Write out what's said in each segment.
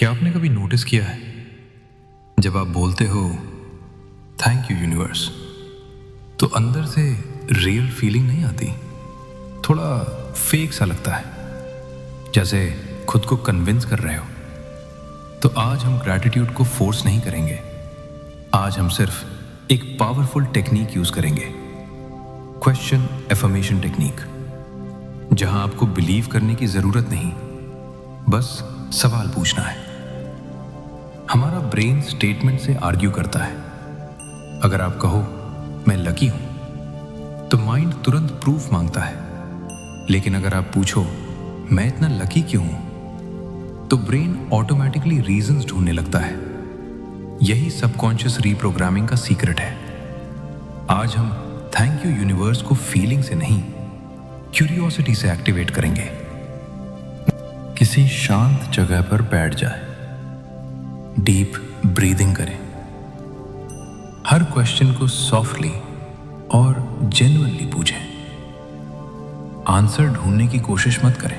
क्या आपने कभी नोटिस किया है जब आप बोलते हो थैंक यू यूनिवर्स तो अंदर से रियल फीलिंग नहीं आती, थोड़ा फेक सा लगता है, जैसे खुद को कन्विंस कर रहे हो। तो आज हम ग्रैटिट्यूड को फोर्स नहीं करेंगे। आज हम सिर्फ एक पावरफुल टेक्निक यूज करेंगे, क्वेश्चन एफर्मेशन टेक्निक, जहां आपको बिलीव करने की जरूरत नहीं, बस सवाल पूछना है। हमारा ब्रेन स्टेटमेंट से आर्ग्यू करता है। अगर आप कहो मैं लकी हूं तो माइंड तुरंत प्रूफ मांगता है, लेकिन अगर आप पूछो मैं इतना लकी क्यों हूं तो ब्रेन ऑटोमेटिकली रीजंस ढूंढने लगता है। यही सबकॉन्शियस रीप्रोग्रामिंग का सीक्रेट है। आज हम थैंक यू यूनिवर्स को फीलिंग से नहीं, क्यूरियोसिटी से एक्टिवेट करेंगे। किसी शांत जगह पर बैठ जाए, डीप ब्रीदिंग करें, हर क्वेश्चन को सॉफ्टली और जेन्युइनली पूछें। आंसर ढूंढने की कोशिश मत करें,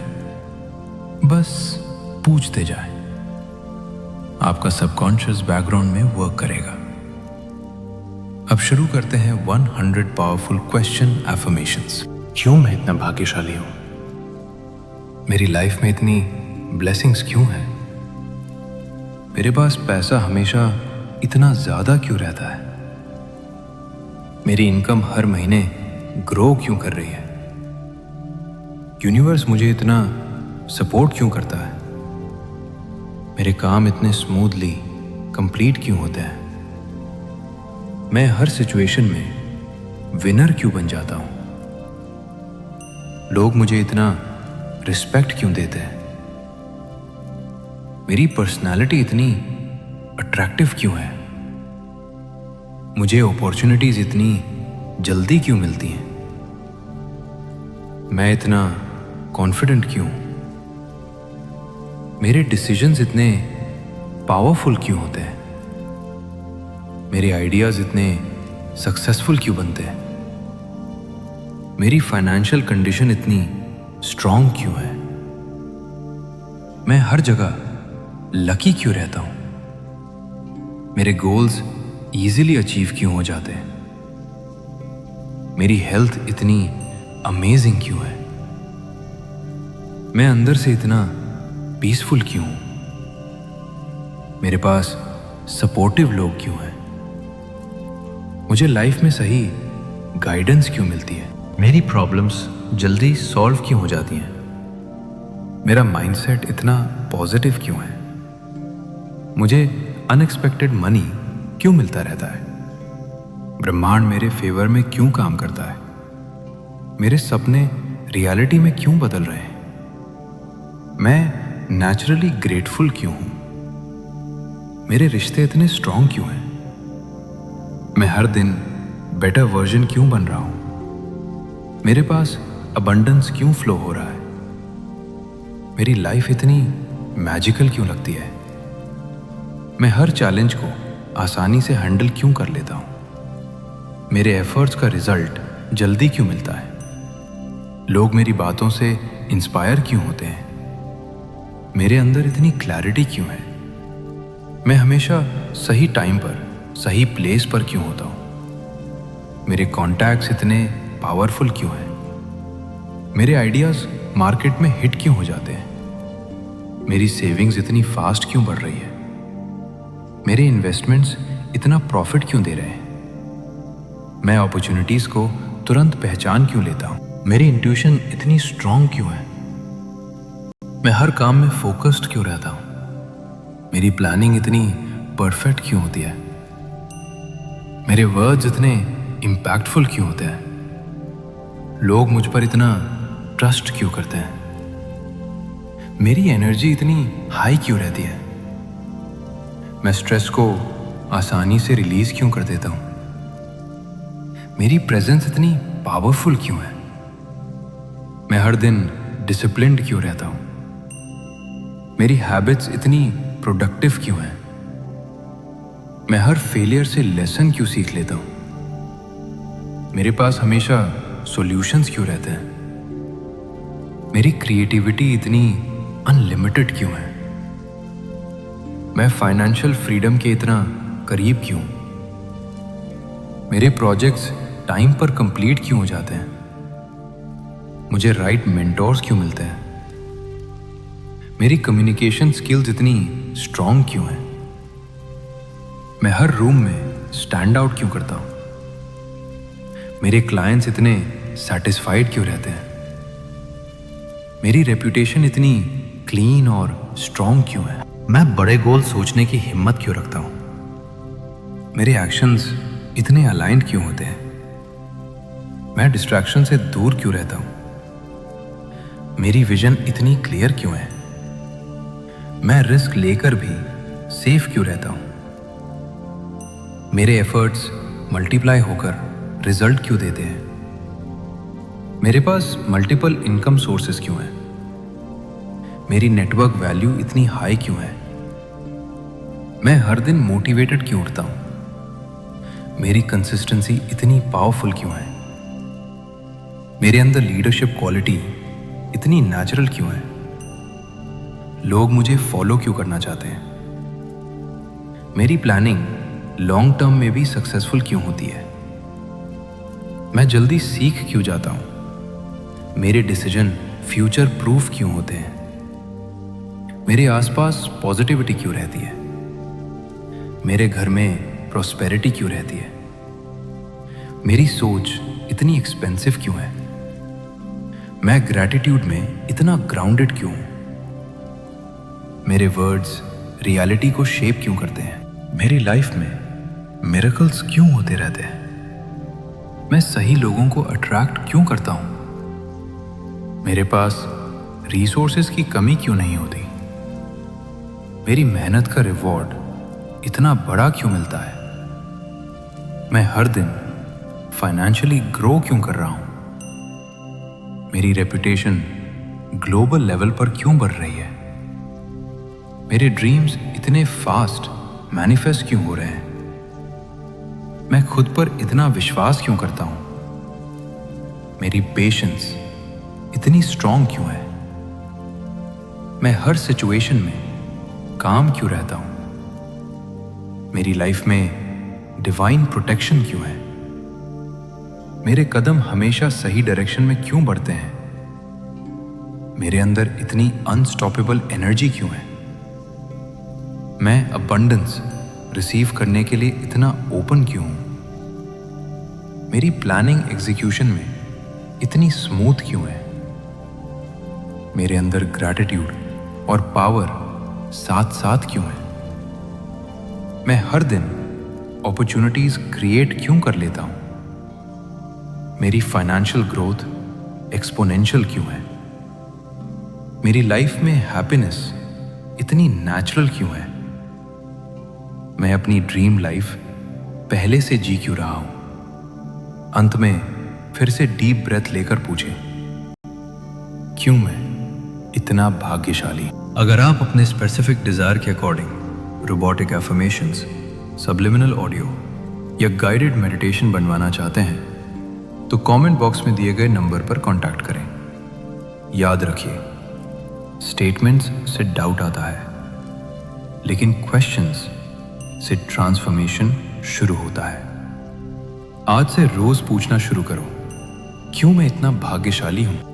बस पूछते जाएं। आपका सबकॉन्शियस बैकग्राउंड में वर्क करेगा। अब शुरू करते हैं 100 पावरफुल क्वेश्चन एफर्मेशंस। क्यों मैं इतना भाग्यशाली हूं? मेरी लाइफ में इतनी ब्लेसिंग्स क्यों हैं? मेरे पास पैसा हमेशा इतना ज्यादा क्यों रहता है? मेरी इनकम हर महीने ग्रो क्यों कर रही है? यूनिवर्स मुझे इतना सपोर्ट क्यों करता है? मेरे काम इतने स्मूथली कंप्लीट क्यों होते हैं? मैं हर सिचुएशन में विनर क्यों बन जाता हूं? लोग मुझे इतना रिस्पेक्ट क्यों देते हैं? मेरी पर्सनालिटी इतनी अट्रैक्टिव क्यों है? मुझे अपॉर्चुनिटीज इतनी जल्दी क्यों मिलती हैं? मैं इतना कॉन्फिडेंट क्यों? मेरे डिसीजंस इतने पावरफुल क्यों होते हैं? मेरे आइडियाज इतने सक्सेसफुल क्यों बनते हैं? मेरी फाइनेंशियल कंडीशन इतनी स्ट्रांग क्यों है? मैं हर जगह लकी क्यों रहता हूं? मेरे गोल्स इजीली अचीव क्यों हो जाते हैं? मेरी हेल्थ इतनी अमेजिंग क्यों है? मैं अंदर से इतना पीसफुल क्यों हूं? मेरे पास सपोर्टिव लोग क्यों हैं? मुझे लाइफ में सही गाइडेंस क्यों मिलती है? मेरी प्रॉब्लम्स जल्दी सॉल्व क्यों हो जाती हैं? मेरा माइंडसेट इतना पॉजिटिव क्यों है? मुझे अनएक्सपेक्टेड मनी क्यों मिलता रहता है? ब्रह्मांड मेरे फेवर में क्यों काम करता है? मेरे सपने रियलिटी में क्यों बदल रहे हैं? मैं नेचुरली ग्रेटफुल क्यों हूं? मेरे रिश्ते इतने स्ट्रांग क्यों हैं? मैं हर दिन बेटर वर्जन क्यों बन रहा हूं? मेरे पास अबंडेंस क्यों फ्लो हो रहा है? मेरी लाइफ इतनी मैजिकल क्यों लगती है? मैं हर चैलेंज को आसानी से हैंडल क्यों कर लेता हूं? मेरे एफर्ट्स का रिजल्ट जल्दी क्यों मिलता है? लोग मेरी बातों से इंस्पायर क्यों होते हैं? मेरे अंदर इतनी क्लैरिटी क्यों है? मैं हमेशा सही टाइम पर सही प्लेस पर क्यों होता हूं? मेरे कॉन्टैक्ट्स इतने पावरफुल क्यों हैं? मेरे आइडियाज मार्केट में हिट क्यों हो जाते हैं? मेरी सेविंग्स इतनी फास्ट क्यों बढ़ रही है? मेरे इन्वेस्टमेंट्स इतना प्रॉफिट क्यों दे रहे हैं? मैं अपॉर्चुनिटीज को तुरंत पहचान क्यों लेता हूं? मेरी इंट्यूशन इतनी स्ट्रांग क्यों है? मैं हर काम में फोकस्ड क्यों रहता हूं? मेरी प्लानिंग इतनी परफेक्ट क्यों होती है? मेरे वर्ड्स इतने इम्पैक्टफुल क्यों होते हैं? लोग मुझ पर इतना ट्रस्ट क्यों करते हैं? मेरी एनर्जी इतनी हाई क्यों रहती है? मैं स्ट्रेस को आसानी से रिलीज क्यों कर देता हूं? मेरी प्रेजेंस इतनी पावरफुल क्यों है? मैं हर दिन डिसिप्लिन्ड क्यों रहता हूं? मेरी हैबिट्स इतनी प्रोडक्टिव क्यों हैं? मैं हर फेलियर से लेसन क्यों सीख लेता हूं? मेरे पास हमेशा सॉल्यूशंस क्यों रहते हैं? मेरी क्रिएटिविटी इतनी अनलिमिटेड क्यों है? मैं फाइनेंशियल फ्रीडम के इतना करीब क्यों? मेरे प्रोजेक्ट्स टाइम पर कंप्लीट क्यों हो जाते हैं? मुझे राइट मेंटोर्स क्यों मिलते हैं? मेरी कम्युनिकेशन स्किल्स इतनी स्ट्रांग क्यों हैं? मैं हर रूम में स्टैंड आउट क्यों करता हूं? मेरे क्लाइंट्स इतने सेटिस्फाइड क्यों रहते हैं? मेरी रेपुटेशन इतनी क्लीन और स्ट्रांग क्यों है? मैं बड़े गोल सोचने की हिम्मत क्यों रखता हूं? मेरे एक्शंस इतने अलाइंड क्यों होते हैं? मैं डिस्ट्रैक्शन से दूर क्यों रहता हूं? मेरी विजन इतनी क्लियर क्यों है? मैं रिस्क लेकर भी सेफ क्यों रहता हूं? मेरे एफर्ट्स मल्टीप्लाई होकर रिजल्ट क्यों देते हैं? मेरे पास मल्टीपल इनकम सोर्सेस क्यों हैं? मेरी नेटवर्क वैल्यू इतनी हाई क्यों है? मैं हर दिन मोटिवेटेड क्यों उठता हूं? मेरी कंसिस्टेंसी इतनी पावरफुल क्यों है? मेरे अंदर लीडरशिप क्वालिटी इतनी नेचुरल क्यों है? लोग मुझे फॉलो क्यों करना चाहते हैं? मेरी प्लानिंग लॉन्ग टर्म में भी सक्सेसफुल क्यों होती है? मैं जल्दी सीख क्यों जाता हूं? मेरे डिसीजन फ्यूचर प्रूफ क्यों होते हैं? मेरे आसपास पॉजिटिविटी क्यों रहती है? मेरे घर में प्रॉस्पेरिटी क्यों रहती है? मेरी सोच इतनी एक्सपेंसिव क्यों है? मैं ग्रैटिट्यूड में इतना ग्राउंडेड क्यों हूं? मेरे वर्ड्स रियलिटी को शेप क्यों करते हैं? मेरी लाइफ में मिरेकल्स क्यों होते रहते हैं? मैं सही लोगों को अट्रैक्ट क्यों करता हूं? मेरे पास रिसोर्सेज की कमी क्यों नहीं होती? मेरी मेहनत का रिवॉर्ड इतना बड़ा क्यों मिलता है? मैं हर दिन फाइनेंशियली ग्रो क्यों कर रहा हूं? मेरी रेपुटेशन ग्लोबल लेवल पर क्यों बढ़ रही है? मेरे ड्रीम्स इतने फास्ट मैनिफेस्ट क्यों हो रहे हैं? मैं खुद पर इतना विश्वास क्यों करता हूं? मेरी पेशेंस इतनी स्ट्रांग क्यों है? मैं हर सिचुएशन में काम क्यों रहता हूं? मेरी लाइफ में डिवाइन प्रोटेक्शन क्यों है? मेरे कदम हमेशा सही डायरेक्शन में क्यों बढ़ते हैं? मेरे अंदर इतनी अनस्टॉपेबल एनर्जी क्यों है? मैं अबंडेंस रिसीव करने के लिए इतना ओपन क्यों हूं? मेरी प्लानिंग एग्जीक्यूशन में इतनी स्मूथ क्यों है? मेरे अंदर ग्रैटिट्यूड और पावर साथ साथ क्यों है? मैं हर दिन अपॉर्चुनिटीज क्रिएट क्यों कर लेता हूं? मेरी फाइनेंशियल ग्रोथ एक्सपोनेंशियल क्यों है? मेरी लाइफ में हैप्पीनेस इतनी नेचुरल क्यों है? मैं अपनी ड्रीम लाइफ पहले से जी क्यों रहा हूं? अंत में फिर से डीप ब्रेथ लेकर पूछे, क्यों मैं इतना भाग्यशाली? अगर आप अपने स्पेसिफिक डिजायर के according robotic affirmations, subliminal audio या गाइडेड मेडिटेशन बनवाना चाहते हैं तो कमेंट बॉक्स में दिए गए नंबर पर कांटेक्ट करें। याद रखिए, स्टेटमेंट्स से डाउट आता है, लेकिन क्वेश्चंस से ट्रांसफॉर्मेशन शुरू होता है। आज से रोज पूछना शुरू करो, क्यों मैं इतना भाग्यशाली हूं?